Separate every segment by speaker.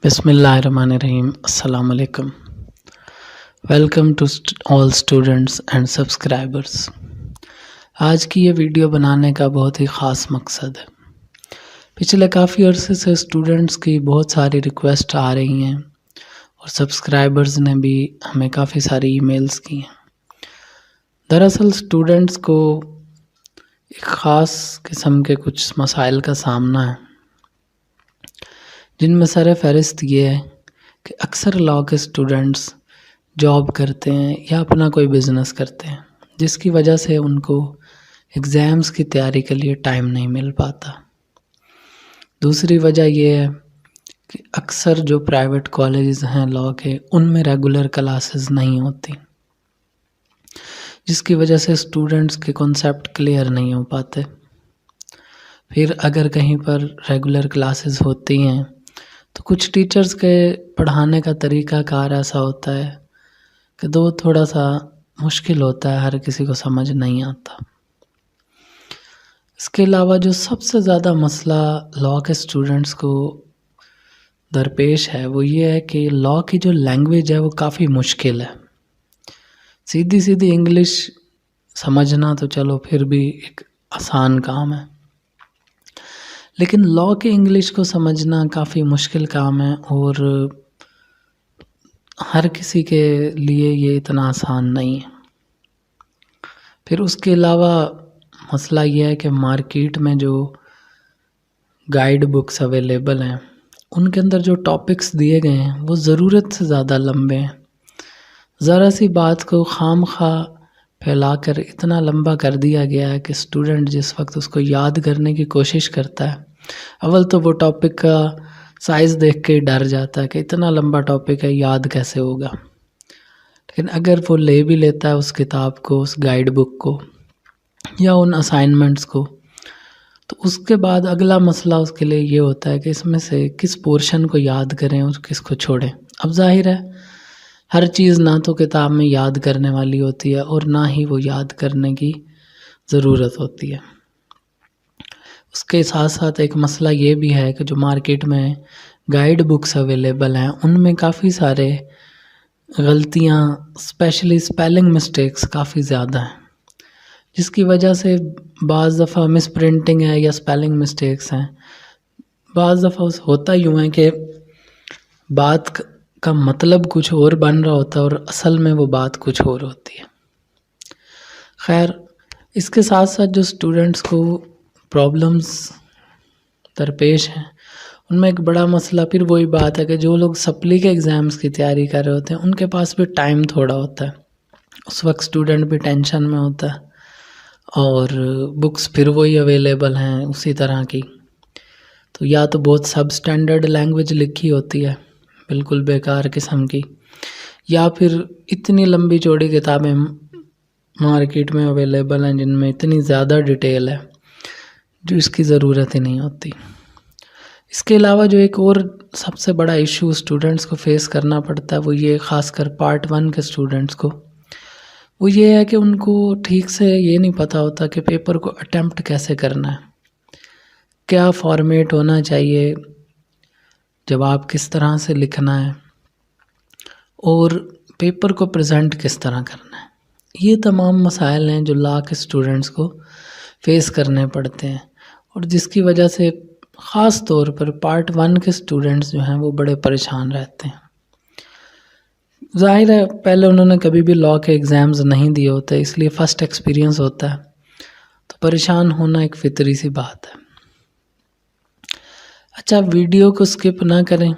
Speaker 1: بسم اللہ الرحمن الرحیم۔ السلام علیکم۔ Welcome to all students and subscribers. آج کی یہ ویڈیو بنانے کا بہت ہی خاص مقصد ہے۔ پچھلے کافی عرصے سے اسٹوڈنٹس کی بہت ساری ریکویسٹ آ رہی ہیں اور سبسکرائبرز نے بھی ہمیں کافی ساری ای میلز کی ہیں۔ دراصل اسٹوڈنٹس کو ایک خاص قسم کے کچھ مسائل کا سامنا ہے، جن میں سر فہرست یہ ہے کہ اکثر لاء کے اسٹوڈنٹس جاب کرتے ہیں یا اپنا کوئی بزنس کرتے ہیں، جس کی وجہ سے ان کو ایگزامز کی تیاری کے لیے ٹائم نہیں مل پاتا۔ دوسری وجہ یہ ہے کہ اکثر جو پرائیویٹ کالجز ہیں لاء کے، ان میں ریگولر کلاسز نہیں ہوتی، جس کی وجہ سے اسٹوڈنٹس کے کنسیپٹ کلیئر نہیں ہو پاتے۔ پھر اگر کہیں پر ریگولر کلاسز ہوتی ہیں تو کچھ ٹیچرز کے پڑھانے کا طریقہ کار ایسا ہوتا ہے کہ تھوڑا سا مشکل ہوتا ہے، ہر کسی کو سمجھ نہیں آتا۔ اس کے علاوہ جو سب سے زیادہ مسئلہ لاء کے اسٹوڈنٹس کو درپیش ہے وہ یہ ہے کہ لاء کی جو لینگویج ہے وہ کافی مشکل ہے۔ سیدھی انگلش سمجھنا تو چلو پھر بھی ایک آسان کام ہے، لیکن لاء کے انگلش کو سمجھنا کافی مشکل کام ہے اور ہر کسی کے لیے یہ اتنا آسان نہیں ہے۔ پھر اس کے علاوہ مسئلہ یہ ہے کہ مارکیٹ میں جو گائیڈ بکس اویلیبل ہیں، ان کے اندر جو ٹاپکس دیے گئے ہیں وہ ضرورت سے زیادہ لمبے ہیں۔ ذرا سی بات کو خام خواہ پھیلا کر اتنا لمبا کر دیا گیا ہے کہ اسٹوڈنٹ جس وقت اس کو یاد کرنے کی کوشش کرتا ہے، اول تو وہ ٹاپک کا سائز دیکھ کے ڈر جاتا ہے کہ اتنا لمبا ٹاپک ہے، یاد کیسے ہوگا۔ لیکن اگر وہ لے بھی لیتا ہے اس کتاب کو، اس گائیڈ بک کو یا ان اسائنمنٹس کو، تو اس کے بعد اگلا مسئلہ اس کے لیے یہ ہوتا ہے کہ اس میں سے کس پورشن کو یاد کریں اور کس کو چھوڑیں۔ اب ظاہر ہے ہر چیز نہ تو کتاب میں یاد کرنے والی ہوتی ہے اور نہ ہی وہ یاد کرنے کی ضرورت ہوتی ہے۔ اس کے ساتھ ساتھ ایک مسئلہ یہ بھی ہے کہ جو مارکیٹ میں گائیڈ بکس اویلیبل ہیں ان میں کافی سارے غلطیاں، اسپیشلی اسپیلنگ مسٹیکس کافی زیادہ ہیں، جس کی وجہ سے بعض دفعہ مس پرنٹنگ ہے یا اسپیلنگ مسٹیکس ہیں۔ بعض دفعہ ہوتا یوں ہے کہ بات کا مطلب کچھ اور بن رہا ہوتا ہے اور اصل میں وہ بات کچھ اور ہوتی ہے۔ خیر، اس کے ساتھ ساتھ جو اسٹوڈنٹس کو پرابلمز درپیش ہیں ان میں ایک بڑا مسئلہ پھر وہی بات ہے کہ جو لوگ سپلی کے ایگزامز کی تیاری کر رہے ہوتے ہیں ان کے پاس بھی ٹائم تھوڑا ہوتا ہے۔ اس وقت اسٹوڈنٹ بھی ٹینشن میں ہوتا ہے اور بکس پھر وہی اویلیبل ہیں اسی طرح کی، تو یا تو بہت سب اسٹینڈرڈ لینگویج لکھی ہوتی ہے بالکل بیکار قسم کی، یا پھر اتنی لمبی چوڑی کتابیں مارکیٹ میں اویلیبل ہیں جن میں اتنی زیادہ ڈیٹیل ہے جو اس کی ضرورت ہی نہیں ہوتی۔ اس کے علاوہ جو ایک اور سب سے بڑا ایشو اسٹوڈنٹس کو فیس کرنا پڑتا ہے وہ یہ، خاص کر پارٹ 1 کے اسٹوڈنٹس کو، وہ یہ ہے کہ ان کو ٹھیک سے یہ نہیں پتہ ہوتا کہ پیپر کو اٹیمپٹ کیسے کرنا ہے، کیا فارمیٹ ہونا چاہیے، جواب کس طرح سے لکھنا ہے اور پیپر کو پریزنٹ کس طرح کرنا ہے۔ یہ تمام مسائل ہیں جو لاء کے اسٹوڈنٹس کو فیس کرنے پڑتے ہیں اور جس کی وجہ سے خاص طور پر پارٹ 1 کے اسٹوڈنٹس جو ہیں وہ بڑے پریشان رہتے ہیں۔ ظاہر ہے پہلے انہوں نے کبھی بھی لاء کے ایگزامز نہیں دیے ہوتے، اس لیے فرسٹ ایکسپیرینس ہوتا ہے، تو پریشان ہونا ایک فطری سی بات ہے۔ اچھا، ویڈیو کو سکپ نہ کریں،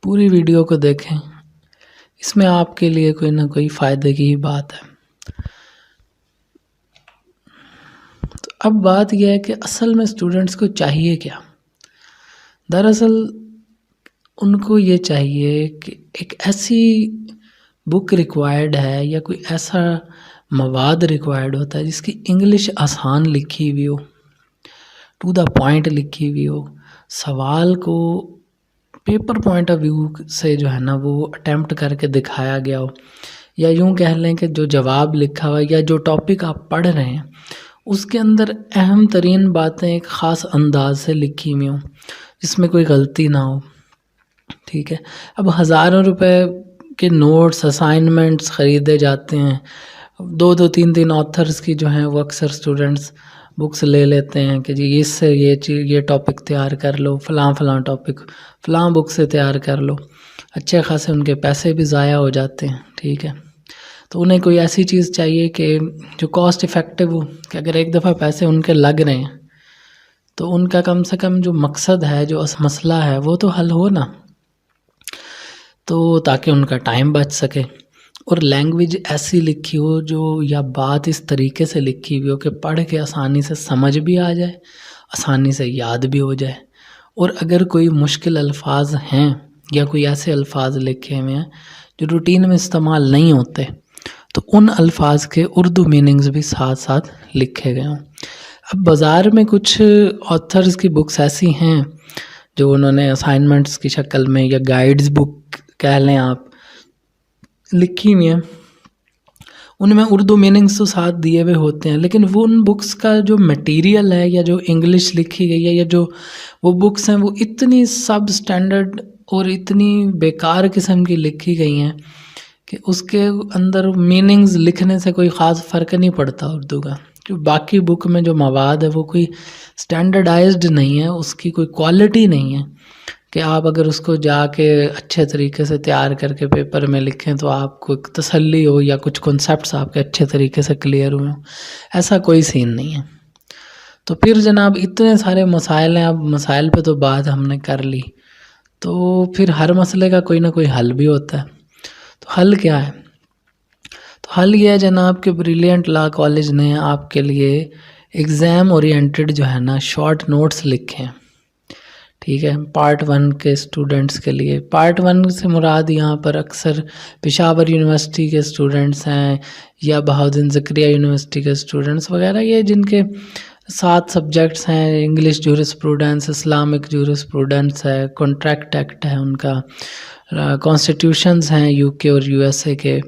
Speaker 1: پوری ویڈیو کو دیکھیں، اس میں آپ کے لیے کوئی نہ کوئی فائدے کی ہی بات ہے۔ تو اب بات یہ ہے کہ اصل میں اسٹوڈنٹس کو چاہیے کیا؟ دراصل ان کو یہ چاہیے کہ ایک ایسی بک ریکوائرڈ ہے یا کوئی ایسا مواد ریکوائرڈ ہوتا ہے جس کی انگلش آسان لکھی ہوئی ہو، ٹو دا پوائنٹ لکھی ہوئی ہو، سوال کو پیپر پوائنٹ آف ویو سے جو ہے نا وہ اٹیمپٹ کر کے دکھایا گیا ہو، یا یوں کہہ لیں کہ جو جواب لکھا ہوا ہے یا جو ٹاپک آپ پڑھ رہے ہیں اس کے اندر اہم ترین باتیں ایک خاص انداز سے لکھی ہوئی ہوں، جس میں کوئی غلطی نہ ہو، ٹھیک ہے. اب ہزاروں روپے کے نوٹس اسائنمنٹس خریدے جاتے ہیں. 2-3 آتھرس کی جو ہیں وہ اکثر اسٹوڈنٹس بکس لے لیتے ہیں کہ جی اس سے یہ چیز یہ ٹاپک تیار کر لو، فلاں ٹاپک فلاں بک سے تیار کر لو. اچھے خاصے ان کے پیسے بھی ضائع ہو جاتے ہیں. ٹھیک ہے. تو انہیں کوئی ایسی چیز چاہیے کہ جو کاسٹ افیکٹو ہو، کہ اگر ایک دفعہ پیسے ان کے لگ رہے ہیں تو ان کا کم سے کم جو مقصد ہے، جو مسئلہ ہے، وہ تو حل ہو نا. تو تاکہ ان کا ٹائم بچ سکے اور لینگویج ایسی لکھی ہو جو یا بات اس طریقے سے لکھی ہوئی ہو کہ پڑھ کے آسانی سے سمجھ بھی آ جائے، آسانی سے یاد بھی ہو جائے. اور اگر کوئی مشکل الفاظ ہیں یا کوئی ایسے الفاظ لکھے ہوئے ہیں جو روٹین میں استعمال نہیں ہوتے، تو ان الفاظ کے اردو میننگز بھی ساتھ ساتھ لکھے گئے ہوں. اب بازار میں کچھ آتھرز کی بکس ایسی ہیں جو انہوں نے اسائنمنٹس کی شکل میں یا گائیڈز بک کہہ لیں آپ، لکھی ہوئی ہیں. ان میں اردو میننگز تو ساتھ دیے ہوئے ہوتے ہیں، لیکن وہ ان بکس کا جو مٹیریل ہے یا جو انگلش لکھی گئی ہے یا جو وہ بکس ہیں وہ اتنی سب اسٹینڈرڈ اور اتنی بیکار قسم کی لکھی گئی ہیں کہ اس کے اندر میننگز لکھنے سے کوئی خاص فرق نہیں پڑتا اردو کا. جو باقی بک میں جو مواد ہے وہ کوئی اسٹینڈرڈائزڈ نہیں ہے، اس کی کوئی کوالٹی نہیں ہے کہ آپ اگر اس کو جا کے اچھے طریقے سے تیار کر کے پیپر میں لکھیں تو آپ کو ایک تسلی ہو یا کچھ کنسیپٹس آپ کے اچھے طریقے سے کلیئر ہوئے ہوں. ایسا کوئی سین نہیں ہے. تو پھر جناب اتنے سارے مسائل ہیں. اب مسائل پہ تو بات ہم نے کر لی، تو پھر ہر مسئلے کا کوئی نہ کوئی حل بھی ہوتا ہے. تو حل کیا ہے؟ تو حل یہ ہے جناب کہ بریلینٹ لا کالج نے آپ کے لیے ایگزام اورینٹڈ جو ہے نا شارٹ نوٹس لکھے ہیں. ٹھیک ہے. پارٹ 1 کے اسٹوڈنٹس کے لیے. پارٹ 1 سے مراد یہاں پر اکثر پشاور یونیورسٹی کے اسٹوڈنٹس ہیں یا بہاؤالدین زکریا یونیورسٹی کے اسٹوڈنٹس وغیرہ، یہ جن کے 7 سبجیکٹس ہیں. انگلش جورسپروڈنس، اسلامک جورسپروڈنس ہے، کانٹریکٹ ایکٹ ہے ان کا، کانسٹیٹیوشنز ہیں یو کے اور یو ایس اے کے،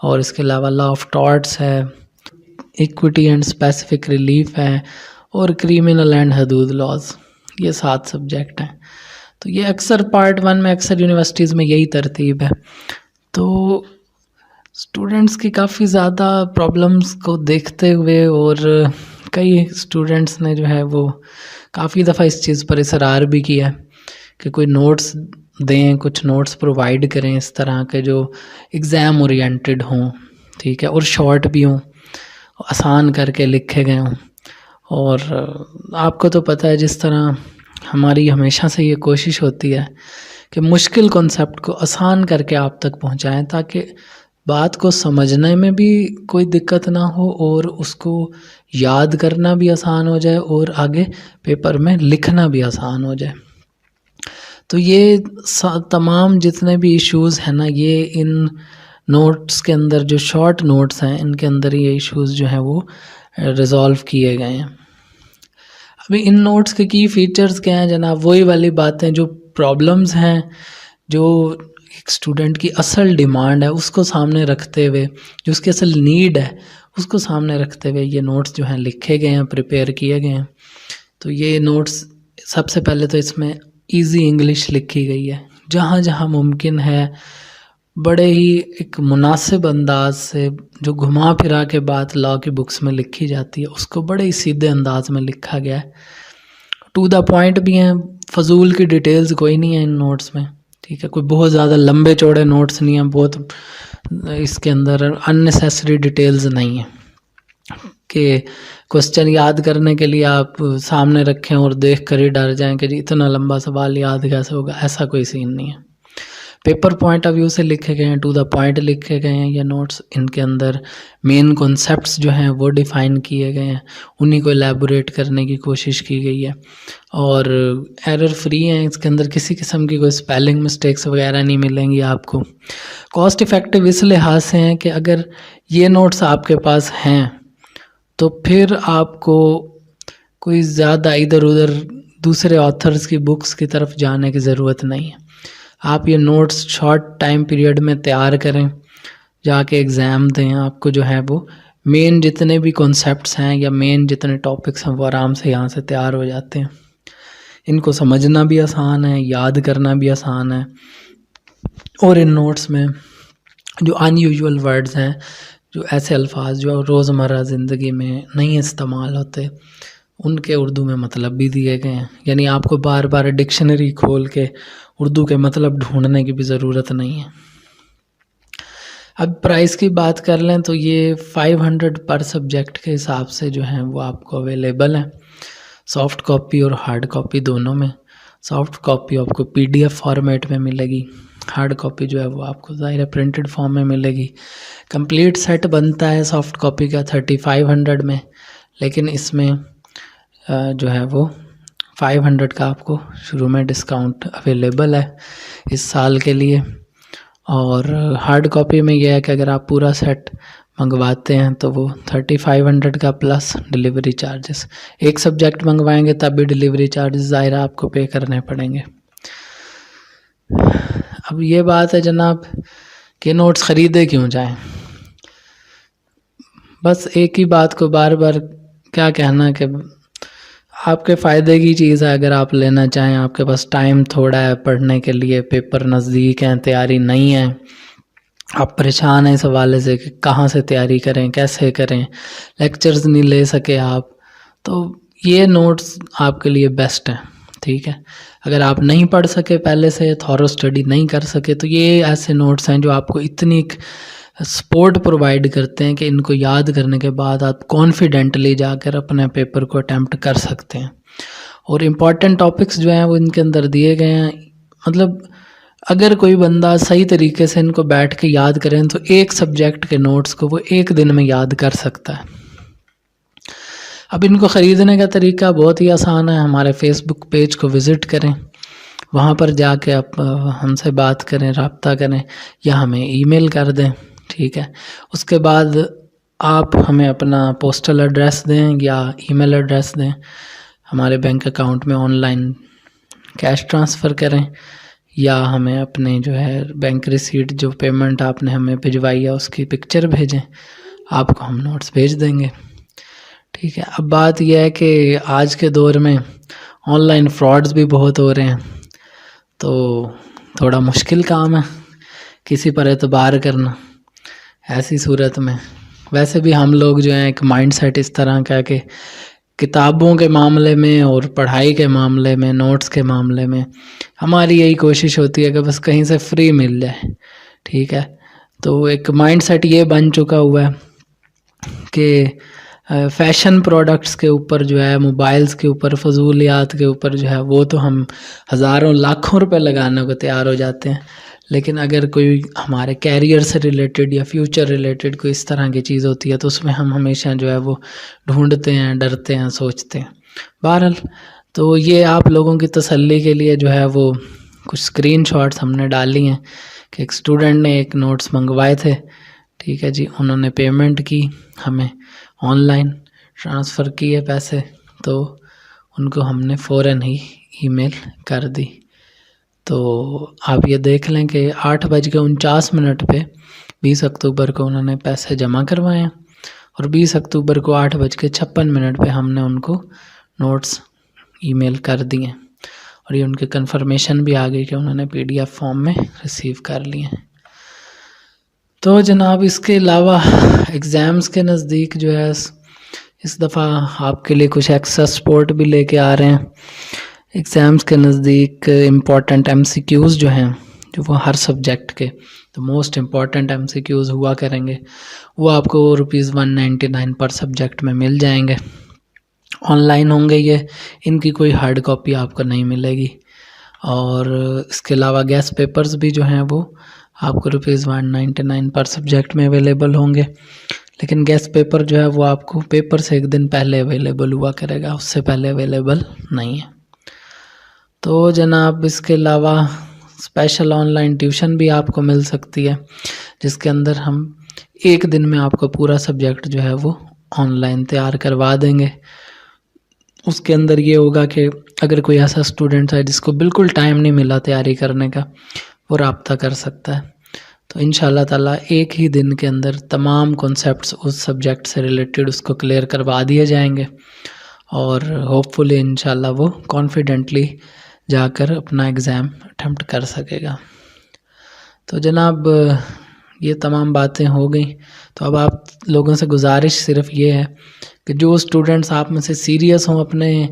Speaker 1: اور اس کے علاوہ لا آف ٹارٹس ہے، ایکوٹی اینڈ اسپیسیفک ریلیف ہے، اور کریمنل اینڈ حدود لاز. یہ 7 سبجیکٹ ہیں. تو یہ اکثر پارٹ 1 میں اکثر یونیورسٹیز میں یہی ترتیب ہے. تو اسٹوڈنٹس کی کافی زیادہ پرابلمس کو دیکھتے ہوئے اور کئی اسٹوڈنٹس نے جو ہے وہ کافی دفعہ اس چیز پر اصرار بھی کیا ہے کہ کوئی نوٹس دیں، کچھ نوٹس پرووائڈ کریں اس طرح کے جو ایگزام اورینٹڈ ہوں. ٹھیک ہے. اور شارٹ بھی ہوں، آسان کر کے لکھے گئے ہوں. اور آپ کو تو پتہ ہے جس طرح ہماری ہمیشہ سے یہ کوشش ہوتی ہے کہ مشکل کنسیپٹ کو آسان کر کے آپ تک پہنچائیں تاکہ بات کو سمجھنے میں بھی کوئی دقت نہ ہو اور اس کو یاد کرنا بھی آسان ہو جائے اور آگے پیپر میں لکھنا بھی آسان ہو جائے. تو یہ تمام جتنے بھی ایشوز ہیں نا، یہ ان نوٹس کے اندر جو شارٹ نوٹس ہیں ان کے اندر یہ ایشوز جو ہیں وہ ریزالو کیے گئے ہیں. ابھی ان نوٹس کے کی فیچرز کیا ہیں جناب؟ وہی والی باتیں جو پرابلمز ہیں، جو ایک اسٹوڈنٹ کی اصل ڈیمانڈ ہے اس کو سامنے رکھتے ہوئے، جو اس کی اصل نیڈ ہے اس کو سامنے رکھتے ہوئے یہ نوٹس جو ہیں لکھے گئے ہیں، پریپیئر کیے گئے ہیں. تو یہ نوٹس سب سے پہلے تو اس میں ایزی انگلش لکھی گئی ہے، جہاں جہاں ممکن ہے بڑے ہی ایک مناسب انداز سے، جو گھما پھرا کے بات لا کی بکس میں لکھی جاتی ہے اس کو بڑے ہی سیدھے انداز میں لکھا گیا ہے. ٹو دا پوائنٹ بھی ہیں، فضول کی ڈیٹیلز کوئی نہیں ہے ان نوٹس میں. ٹھیک ہے. کوئی بہت زیادہ لمبے چوڑے نوٹس نہیں ہیں، بہت اس کے اندر اننیسیسری ڈیٹیلز نہیں ہیں کہ کوسچن یاد کرنے کے لیے آپ سامنے رکھیں اور دیکھ کر ہی ڈر جائیں کہ جی اتنا لمبا سوال یاد کیسے ہوگا. ایسا کوئی سین نہیں ہے. پیپر پوائنٹ آف ویو سے لکھے گئے ہیں، ٹو دا پوائنٹ لکھے گئے ہیں یہ نوٹس. ان کے اندر مین کنسیپٹس جو ہیں وہ ڈیفائن کیے گئے ہیں، انہی کو ایلیبوریٹ کرنے کی کوشش کی گئی ہے، اور ایرر فری ہیں. اس کے اندر کسی قسم کی کوئی سپیلنگ مسٹیکس وغیرہ نہیں ملیں گی آپ کو. کاسٹ افیکٹو اس لحاظ سے ہیں کہ اگر یہ نوٹس آپ کے پاس ہیں تو پھر آپ کو کوئی زیادہ ادھر ادھر دوسرے آتھرز کی بکس کی طرف جانے کی ضرورت نہیں ہے. آپ یہ نوٹس شارٹ ٹائم پیریڈ میں تیار کریں، جا کے ایگزام دیں. آپ کو جو ہے وہ مین جتنے بھی کنسیپٹس ہیں یا مین جتنے ٹاپکس ہیں وہ آرام سے یہاں سے تیار ہو جاتے ہیں. ان کو سمجھنا بھی آسان ہے، یاد کرنا بھی آسان ہے، اور ان نوٹس میں جو ان یوزول ورڈز ہیں، جو ایسے الفاظ جو روزمرہ زندگی میں نہیں استعمال ہوتے، ان کے اردو میں مطلب بھی دیے گئے ہیں، یعنی آپ کو بار بار ڈکشنری کھول کے اردو کے مطلب ڈھونڈنے کی بھی ضرورت نہیں ہے۔ اب پرائس کی بات کر لیں تو یہ 500 پر سبجیکٹ کے حساب سے جو ہیں وہ آپ کو اویلیبل ہیں، سافٹ کاپی اور ہارڈ کاپی دونوں میں۔ سافٹ کاپی آپ کو PDF فارمیٹ میں ملے گی، ہارڈ کاپی جو ہے وہ آپ کو ظاہر پرنٹڈ فارم میں ملے گی۔ کمپلیٹ سیٹ بنتا ہے سافٹ کاپی کا 3500 میں، لیکن اس میں جو ہے وہ 500 کا آپ کو شروع میں ڈسکاؤنٹ اویلیبل ہے اس سال کے لیے۔ اور ہارڈ کاپی میں یہ ہے کہ اگر آپ پورا سیٹ منگواتے ہیں تو وہ 3500 کا پلس ڈیلیوری چارجز، ایک سبجیکٹ منگوائیں گے تب بھی ڈیلیوری چارجز ظاہر آپ کو پے کرنے پڑیں گے۔ اب یہ بات ہے جناب کہ نوٹس خریدے کیوں جائیں، بس ایک ہی بات کو بار بار کیا کہنا کہ آپ کے فائدے کی چیز ہے اگر آپ لینا چاہیں، آپ کے پاس ٹائم تھوڑا ہے پڑھنے کے لیے، پیپر نزدیک ہیں، تیاری نہیں ہے، آپ پریشان ہیں اس حوالے سے کہ کہاں سے تیاری کریں، کیسے کریں، لیکچرز نہیں لے سکے آپ، تو یہ نوٹس آپ کے لیے بیسٹ ہیں، ٹھیک ہے۔ اگر آپ نہیں پڑھ سکے پہلے سے، تھورو اسٹڈی نہیں کر سکے، تو یہ ایسے نوٹس ہیں جو آپ کو اتنی سپورٹ پرووائڈ کرتے ہیں کہ ان کو یاد کرنے کے بعد آپ کانفیڈنٹلی جا کر اپنے پیپر کو اٹیمپٹ کر سکتے ہیں۔ اور امپورٹنٹ ٹاپکس جو ہیں وہ ان کے اندر دیے گئے ہیں، مطلب اگر کوئی بندہ صحیح طریقے سے ان کو بیٹھ کے یاد کریں تو ایک سبجیکٹ کے نوٹس کو وہ ایک دن میں یاد کر سکتا ہے۔ اب ان کو خریدنے کا طریقہ بہت ہی آسان ہے، ہمارے فیس بک پیج کو وزٹ کریں، وہاں پر جا کے آپ ہم سے بات کریں، رابطہ کریں، یا ہمیں ای میل کر دیں، ٹھیک ہے۔ اس کے بعد آپ ہمیں اپنا پوسٹل ایڈریس دیں یا ای میل ایڈریس دیں، ہمارے بینک اکاؤنٹ میں آن لائن کیش ٹرانسفر کریں، یا ہمیں اپنے جو ہے بینک ریسیٹ جو پیمنٹ آپ نے ہمیں بھجوائی ہے اس کی پکچر بھیجیں، آپ کو ہم نوٹس بھیج دیں گے، ٹھیک ہے۔ اب بات یہ ہے کہ آج کے دور میں آن لائن فراڈز بھی بہت ہو رہے ہیں، تو تھوڑا مشکل کام ہے کسی پر اعتبار کرنا ایسی صورت میں۔ ویسے بھی ہم لوگ جو ہیں ایک مائنڈ سیٹ اس طرح کا کہ کتابوں کے معاملے میں اور پڑھائی کے معاملے میں، نوٹس کے معاملے میں ہماری یہی کوشش ہوتی ہے کہ بس کہیں سے فری مل جائے، ٹھیک ہے۔ تو ایک مائنڈ سیٹ یہ بن چکا ہوا ہے کہ فیشن پروڈکٹس کے اوپر جو ہے، موبائلز کے اوپر، فضولیات کے اوپر جو ہے وہ تو ہم ہزاروں لاکھوں روپے لگانے کو تیار ہو جاتے ہیں، لیکن اگر کوئی ہمارے کیریئر سے ریلیٹڈ یا فیوچر ریلیٹڈ کوئی اس طرح کی چیز ہوتی ہے تو اس میں ہم ہمیشہ جو ہے وہ ڈھونڈتے ہیں، ڈرتے ہیں، سوچتے ہیں۔ بہرحال تو یہ آپ لوگوں کی تسلی کے لیے جو ہے وہ کچھ اسکرین شاٹس ہم نے ڈالی ہیں کہ ایک اسٹوڈنٹ نے ایک نوٹس منگوائے تھے، ٹھیک ہے جی، انہوں نے پیمنٹ کی، ہمیں آن لائن ٹرانسفر کیے پیسے، تو ان کو ہم نے فوراً ہی ای میل کر دی۔ تو آپ یہ دیکھ لیں کہ 8:49 پہ 20 اکتوبر کو انہوں نے پیسے جمع کروائے ہیں، اور 20 اکتوبر کو 8:56 پہ ہم نے ان کو نوٹس ای میل کر دیے، اور یہ ان کے کنفرمیشن بھی آ گئی کہ انہوں نے PDF فارم میں ریسیو کر لیے ہیں۔ تو جناب اس کے علاوہ ایگزامز کے نزدیک جو ہے اس دفعہ آپ کے لیے کچھ ایکسٹرا سپورٹ بھی لے کے آ رہے ہیں۔ ایگزامز کے نزدیک امپورٹنٹ MCQs جو ہیں، جو وہ ہر سبجیکٹ کے تو موسٹ امپورٹنٹ MCQs ہوا کریں گے، وہ آپ کو ₹199 پر سبجیکٹ میں مل جائیں گے، آن لائن ہوں گے یہ، ان کی کوئی ہارڈ کاپی آپ کو نہیں ملے گی۔ اور اس کے علاوہ گیس پیپرز بھی جو ہیں وہ آپ کو ₹199 پر سبجیکٹ میں اویلیبل ہوں گے، لیکن گیس پیپر جو ہے وہ آپ کو پیپر سے ایک دن پہلے اویلیبل ہوا کرے گا، اس سے پہلے اویلیبل نہیں ہے۔ تو جناب اس کے علاوہ اسپیشل آن لائن ٹیوشن بھی آپ کو مل سکتی ہے، جس کے اندر ہم ایک دن میں آپ کو پورا سبجیکٹ جو ہے وہ آن لائن تیار کروا دیں گے۔ اس کے اندر یہ ہوگا کہ اگر کوئی ایسا اسٹوڈنٹ ہے جس کو بالکل ٹائم نہیں ملا تیاری کرنے کا، وہ رابطہ کر سکتا ہے، تو انشاءاللہ تعالیٰ ایک ہی دن کے اندر تمام کنسیپٹس اس سبجیکٹ سے ریلیٹڈ اس کو کلیئر کروا دیے جائیں گے، اور ہوپ فلی انشاءاللہ وہ کانفیڈنٹلی جا کر اپنا ایگزام اٹمپٹ کر سکے گا. تو جناب یہ تمام باتیں ہو گئیں. تو اب آپ لوگوں سے گزارش صرف یہ ہے کہ جو اسٹوڈنٹس آپ میں سے سیریس ہوں اپنے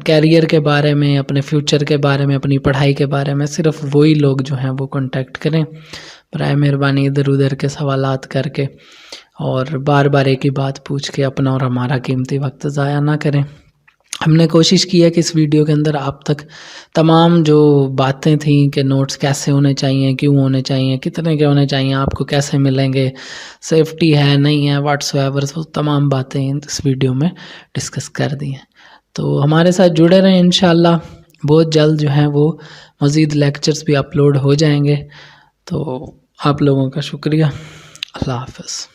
Speaker 1: کیریئر کے بارے میں، اپنے فیوچر کے بارے میں، اپنی پڑھائی کے بارے میں، صرف وہی لوگ جو ہیں وہ کانٹیکٹ کریں. برائے مہربانی ادھر ادھر کے سوالات کر کے اور بار بار ایک ہی بات پوچھ کے اپنا اور ہمارا قیمتی وقت ضائع نہ کریں. ہم نے کوشش کی ہے کہ اس ویڈیو کے اندر آپ تک تمام جو باتیں تھیں کہ نوٹس کیسے ہونے چاہیے، کیوں ہونے چاہیے، کتنے کے ہونے چاہیے، آپ کو کیسے ملیں گے، سیفٹی ہے نہیں ہے، واٹس ایور، وہ تمام باتیں اس ویڈیو میں ڈسکس کر دی ہیں. تو ہمارے ساتھ جڑے رہیں انشاءاللہ. بہت جلد جو ہیں وہ مزید لیکچرز بھی اپلوڈ ہو جائیں گے. تو آپ لوگوں کا شکریہ. اللہ حافظ.